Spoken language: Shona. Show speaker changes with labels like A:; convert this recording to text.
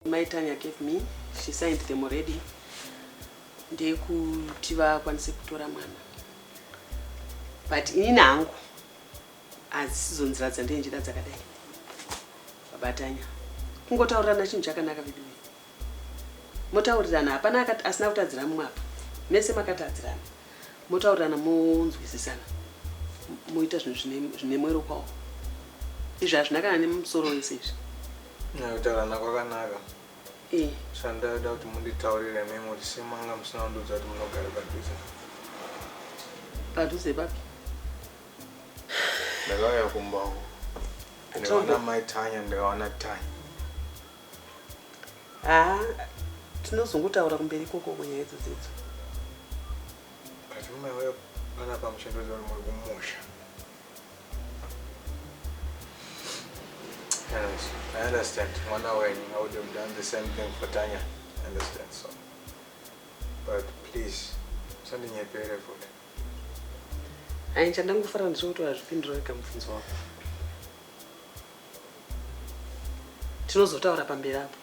A: My Tanya gave me, she signed them already. Ndekuti vakwanise kutora mwana. But inini hangu hadzisizo nzira dzandine njira dzakadai. Baba Tanya. Kungotaurirana chinhu chakanaka vidu. Motaurirana hapana asina kutadzira mumwe apa. Mese makatadzirana. Motaurirana monzwisisana. Moita zvinhu zvine mwero kwawo. Izvi hazvina kana nemusoro wese izvi.
B: Kutaurana kwakanaka. Shandaida kuti munditaurire memo semanga musina kundudza kuti munogara padhuze.
A: Padhuze papi?
B: Ndakauya kumbawo. Ndikaona Mai Tanya ndikaona Tanya.
A: Tinozongotaura kumberi koko kunyaya idzodzo.
B: Kati mumwe pana pamushando dzori muri kumusha. Anyways, I understand. One hour I would have done the same thing for Tanya. I understand so. But please, something you pay for it.
A: Chandangofara ndizvokuti wazvipindura wega mubvunzo wako. Tinozotaura pamberi apo.